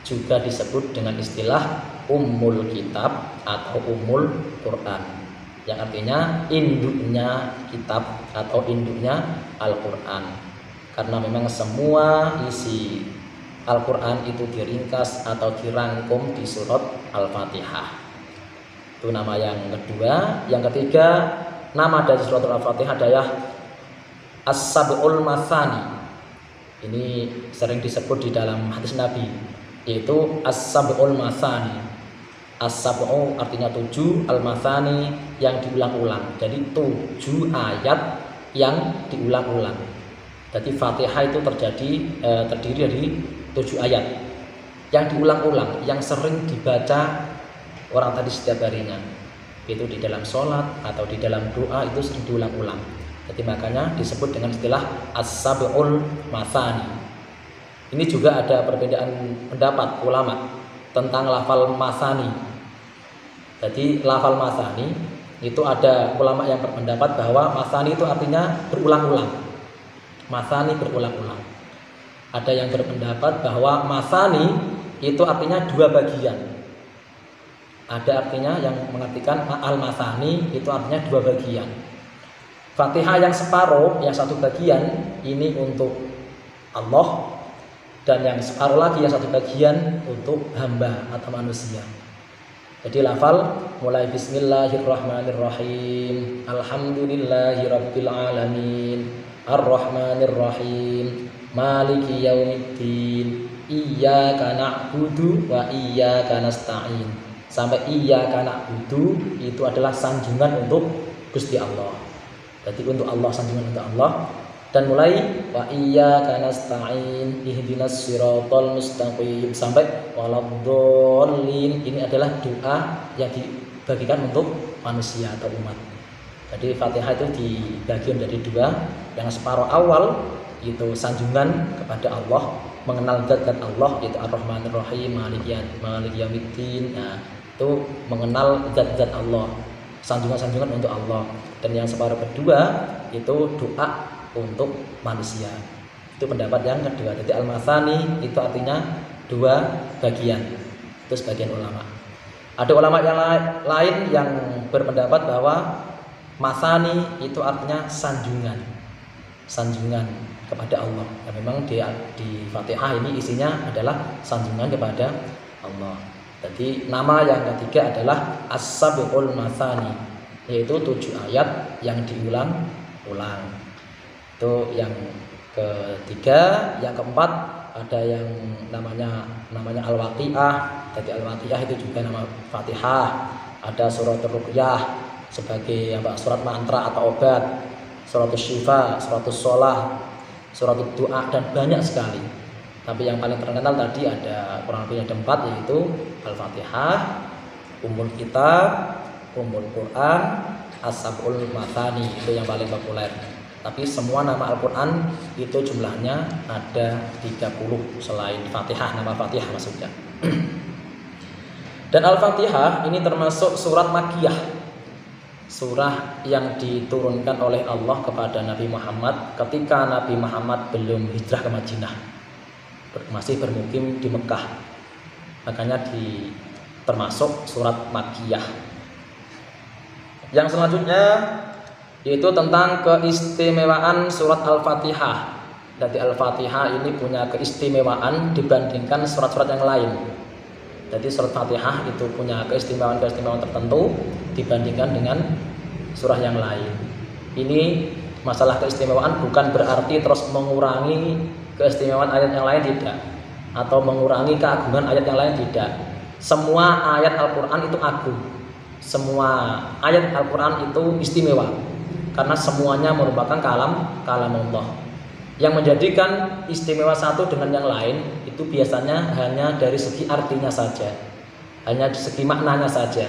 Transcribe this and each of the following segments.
juga disebut dengan istilah Ummul Kitab atau Ummul Quran, yang artinya induknya kitab atau induknya Al-Quran. Karena memang semua isi Al-Quran itu diringkas atau dirangkum di surat Al-Fatihah. Itu nama yang kedua. Yang ketiga, nama dari surat Al-Fatihah adalah As-Sab'ul Mathani. Ini sering disebut di dalam hadis Nabi, yaitu As-Sab'ul Mathani. As-Sab'u artinya 7, Al-Mathani yang diulang-ulang. Jadi 7 ayat yang diulang-ulang. Jadi Fatihah itu terdiri dari 7 ayat yang diulang-ulang, yang sering dibaca orang tadi setiap harinya. Itu di dalam sholat atau di dalam doa itu sering diulang-ulang. Jadi makanya disebut dengan istilah As-Sab'ul Mathani. Ini juga ada perbedaan pendapat ulama tentang lafal Mathani. Jadi lafal Mathani itu ada ulama yang berpendapat bahwa Mathani itu artinya berulang-ulang. Mathani berulang-ulang. Ada yang berpendapat bahwa Mathani itu artinya 2 bagian. Ada artinya yang mengartikan Al-Mathani itu artinya 2 bagian. Fatihah yang separuh, yang 1 bagian ini untuk Allah, dan yang separuh lagi yang 1 bagian untuk hamba atau manusia. Jadi lafal mulai Bismillahirrahmanirrahim, Alhamdulillahirabbil alamin, Ar-Rahmanirrahim, Maliki yaumiddin, Iyyaka na'budu wa iyyaka nasta'in. Sampai iyyaka na'budu itu adalah sanjungan untuk Gusti Allah. Jadi untuk Allah, sanjungan untuk Allah. Dan mulai wa iyyaka nasta'in ihdinas siratal mustaqim sampai waladdallin, ini adalah doa yang dibagikan untuk manusia atau umat. Jadi Fatihah itu dibagi menjadi 2. Yang separuh awal itu sanjungan kepada Allah, mengenal zat-zat Allah, yaitu Ar-Rahmanir-Rahim, Maliki yaumiddin. Nah, itu mengenal zat-zat Allah, sanjungan-sanjungan untuk Allah. Dan yang separuh kedua itu doa untuk manusia. Itu pendapat yang kedua. Jadi Al-Mathani itu artinya 2 bagian. Itu sebagian ulama. Ada ulama yang lain yang berpendapat bahwa Mathani itu artinya sanjungan kepada Allah. Dan memang di Fatihah ini isinya adalah sanjungan kepada Allah. Jadi nama yang ketiga adalah As-Sab'ul Mathani, yaitu 7 ayat yang diulang-ulang. Itu yang ketiga. Yang keempat ada yang namanya Al-Waqiah. Jadi Al-Waqiah itu juga nama Fatihah. Ada surat Ruqyah sebagai surat mantra atau obat, surat Syifa, surat Shalah, surat Doa, dan banyak sekali. Tapi yang paling terkenal tadi ada kurang lebih ada 4, yaitu Al-Fatihah, Ummul Kitab, Ummul Quran, As-Sab'ul Mathani, itu yang paling populer. Tapi semua nama Al-Quran itu jumlahnya ada 30 selain Fatihah, nama Fatihah maksudnya. Dan Al-Fatihah ini termasuk surat Makkiyah, surah yang diturunkan oleh Allah kepada Nabi Muhammad ketika Nabi Muhammad belum hijrah ke Madinah, masih bermukim di Mekah. Makanya termasuk surat Makkiyah. Yang selanjutnya yaitu tentang keistimewaan surat Al-Fatihah. Jadi Al-Fatihah ini punya keistimewaan dibandingkan surat-surat yang lain. Jadi surat Fatihah itu punya keistimewaan tertentu dibandingkan dengan surah yang lain. Ini masalah keistimewaan bukan berarti terus mengurangi keistimewaan ayat yang lain, tidak, atau mengurangi keagungan ayat yang lain, tidak. Semua ayat Al-Quran itu agung. Semua ayat Al-Quran itu istimewa karena semuanya merupakan kalam Allah. Yang menjadikan istimewa satu dengan yang lain itu biasanya hanya dari segi artinya saja, hanya dari segi maknanya saja.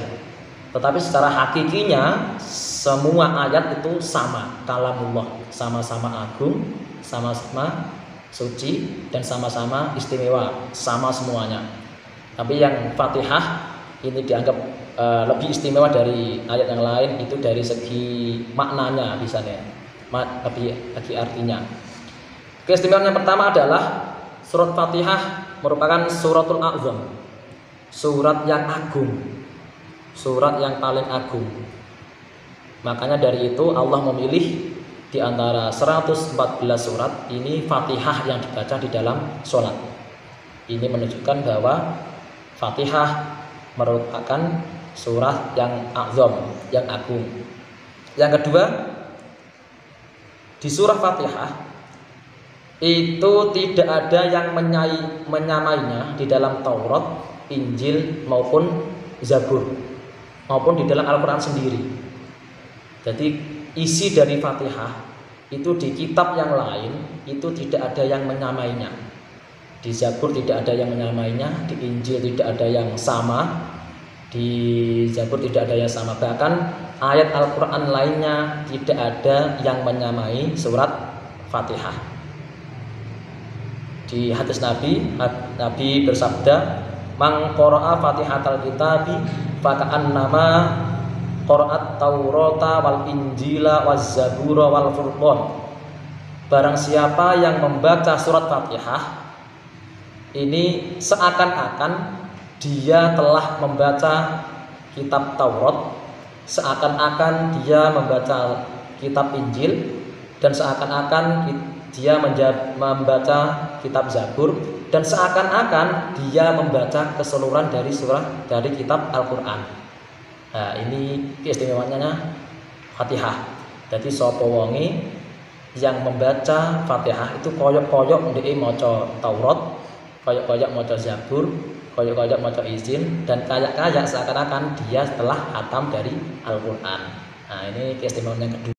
Tetapi secara hakikinya semua ayat itu sama kalamullah, sama-sama agung, sama-sama suci, dan sama-sama istimewa, sama semuanya. Tapi yang Fatihah ini dianggap lebih istimewa dari ayat yang lain itu dari segi maknanya, misalnya lebih artinya. Keistimewaan yang pertama adalah surat Fatihah merupakan suratul a'zam, surat yang agung, surat yang paling agung. Makanya dari itu Allah memilih di antara 114 surat ini Fatihah yang dibaca di dalam sholat. Ini menunjukkan bahwa Fatihah merupakan surah yang azam, yang agung. Yang kedua, di surah Fatihah itu tidak ada yang menyamainya di dalam Taurat, Injil maupun Zabur, maupun di dalam Al-Quran sendiri. Jadi isi dari Fatihah itu di kitab yang lain itu tidak ada yang menyamainya. Di Zabur tidak ada yang menyamainya, di Injil tidak ada yang sama, di Zabur tidak ada yang sama. Bahkan ayat Al-Quran lainnya tidak ada yang menyamai surat Fatihah. Di hadis Nabi bersabda, "Man qara'a Fatihatal kitabi faka'annama qara'at Taurata wal Injila waz Zabura wal Furqan." Barang siapa yang membaca surat Fatihah, ini seakan-akan dia telah membaca kitab Taurat, seakan-akan dia membaca kitab Injil, dan seakan-akan dia membaca kitab Zabur, dan seakan-akan dia membaca keseluruhan dari kitab Al-Quran. Nah, ini keistimewaannya Fatihah. Jadi sapa wonge yang membaca Fatihah itu koyok-koyok ndeke maca Taurat, koyok-koyok maca Zabur, koyok-koyok maca Injil, dan kayak seakan-akan dia telah khatam dari Al-Quran. Nah, ini keistimewaan yang kedua.